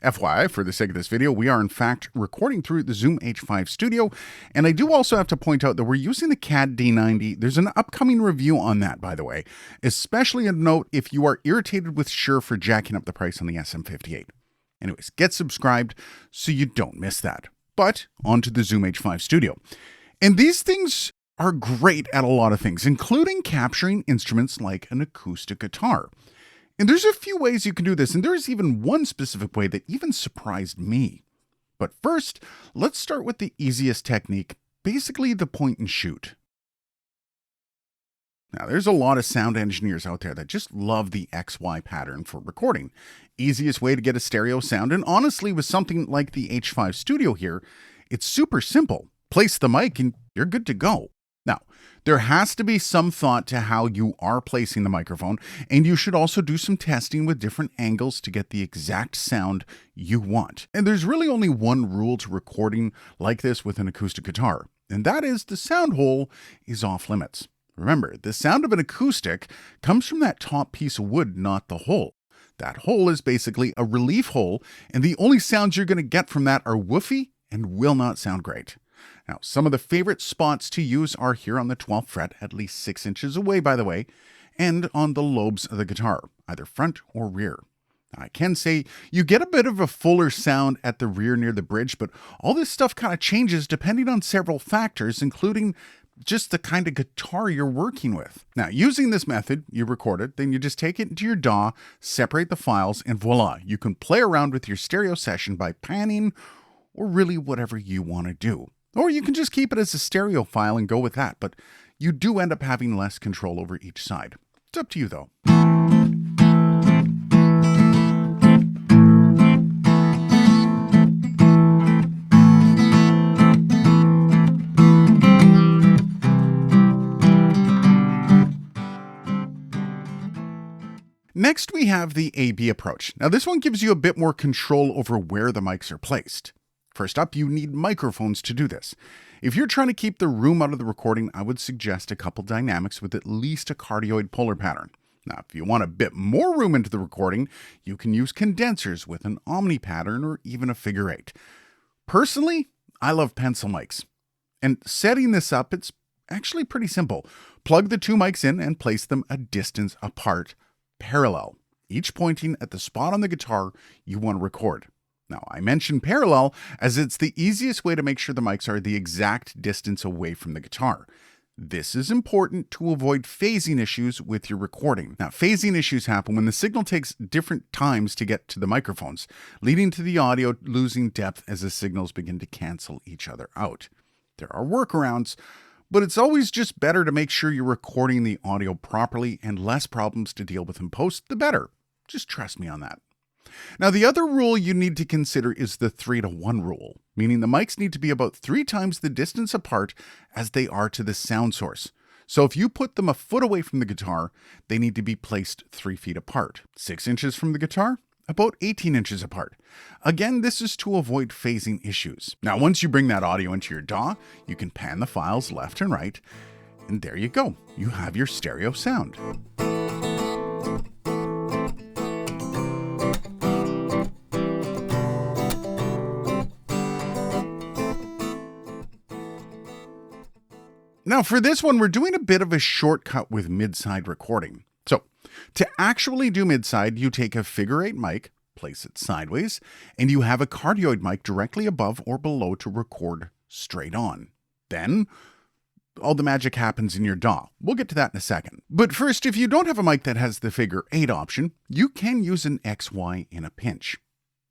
FYI, for the sake of this video, we are in fact recording through the Zoom H5 Studio, and I do also have to point out that we're using the CAD D90. There's an upcoming review on that, by the way, especially a note if you are irritated with Shure for jacking up the price on the SM58. Anyways, get subscribed so you don't miss that. But on to the Zoom H5 Studio. And these things are great at a lot of things, including capturing instruments like an acoustic guitar. And there's a few ways you can do this, and there's even one specific way that even surprised me. But first, let's start with the easiest technique, basically the point and shoot. Now, there's a lot of sound engineers out there that just love the XY pattern for recording. Easiest way to get a stereo sound, and honestly, with something like the H5 Studio here, it's super simple. Place the mic and you're good to go. Now, there has to be some thought to how you are placing the microphone, and you should also do some testing with different angles to get the exact sound you want. And there's really only one rule to recording like this with an acoustic guitar, and that is the sound hole is off limits. Remember, the sound of an acoustic comes from that top piece of wood, not the hole. That hole is basically a relief hole, and the only sounds you're going to get from that are woofy and will not sound great. Now, some of the favorite spots to use are here on the 12th fret, at least 6 inches away, by the way, and on the lobes of the guitar, either front or rear. Now, I can say you get a bit of a fuller sound at the rear near the bridge, but all this stuff kind of changes depending on several factors, including just the kind of guitar you're working with. Now, using this method, you record it, then you just take it into your DAW, separate the files, and voila, you can play around with your stereo session by panning or really whatever you want to do. Or you can just keep it as a stereo file and go with that, but you do end up having less control over each side. It's up to you though. Next, we have the A-B approach. Now, this one gives you a bit more control over where the mics are placed. First up, you need microphones to do this. If you're trying to keep the room out of the recording, I would suggest a couple dynamics with at least a cardioid polar pattern. Now, if you want a bit more room into the recording, you can use condensers with an omni pattern or even a figure 8. Personally, I love pencil mics. And setting this up, it's actually pretty simple. Plug the two mics in and place them a distance apart, parallel, each pointing at the spot on the guitar you want to record. Now, I mention parallel as it's the easiest way to make sure the mics are the exact distance away from the guitar. This is important to avoid phasing issues with your recording. Now, phasing issues happen when the signal takes different times to get to the microphones, leading to the audio losing depth as the signals begin to cancel each other out. There are workarounds, but it's always just better to make sure you're recording the audio properly, and less problems to deal with in post, the better. Just trust me on that. Now, the other rule you need to consider is the 3-to-1 rule, meaning the mics need to be about 3 times the distance apart as they are to the sound source. So if you put them a foot away from the guitar, they need to be placed 3 feet apart. 6 inches from the guitar, about 18 inches apart. Again, this is to avoid phasing issues. Now, once you bring that audio into your DAW, you can pan the files left and right, and there you go. You have your stereo sound. Now, for this one, we're doing a bit of a shortcut with mid-side recording. So, to actually do mid-side, you take a figure 8 mic, place it sideways, and you have a cardioid mic directly above or below to record straight on. Then, all the magic happens in your DAW. We'll get to that in a second. But first, if you don't have a mic that has the figure 8 option, you can use an XY in a pinch.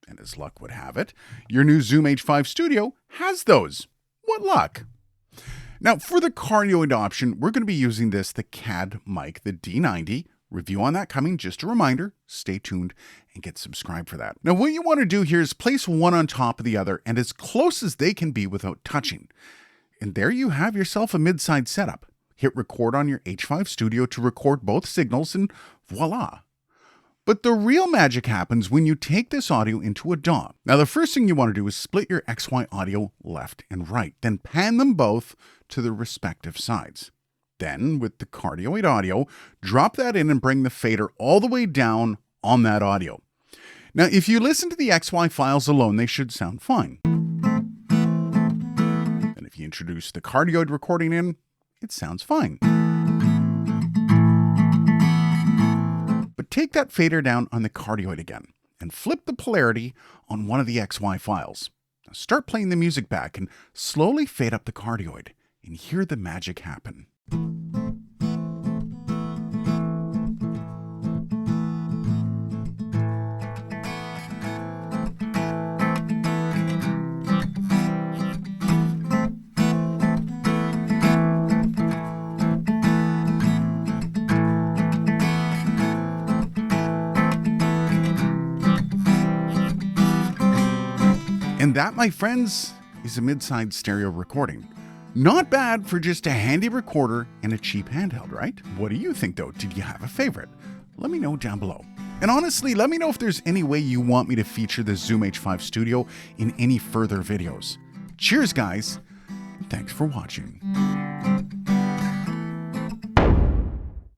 And as luck would have it, your new Zoom H5 Studio has those. What luck! Now, for the cardioid option, we're going to be using the CAD mic, the D90. Review on that coming. Just a reminder, stay tuned and get subscribed for that. Now, what you want to do here is place one on top of the other and as close as they can be without touching. And there you have yourself a mid-side setup. Hit record on your H5 Studio to record both signals and voila. But the real magic happens when you take this audio into a DAW. Now, the first thing you want to do is split your XY audio left and right, then pan them both to the respective sides. Then, with the cardioid audio, drop that in and bring the fader all the way down on that audio. Now, if you listen to the XY files alone, they should sound fine. And if you introduce the cardioid recording in, it sounds fine. But take that fader down on the cardioid again and flip the polarity on one of the XY files. Now start playing the music back and slowly fade up the cardioid and hear the magic happen. And that, my friends, is a mid-side stereo recording. Not bad for just a handy recorder and a cheap handheld, right? What do you think though? Did you have a favorite? Let me know down below. And honestly, let me know if there's any way you want me to feature the Zoom H5 Studio in any further videos. Cheers, guys, and thanks for watching.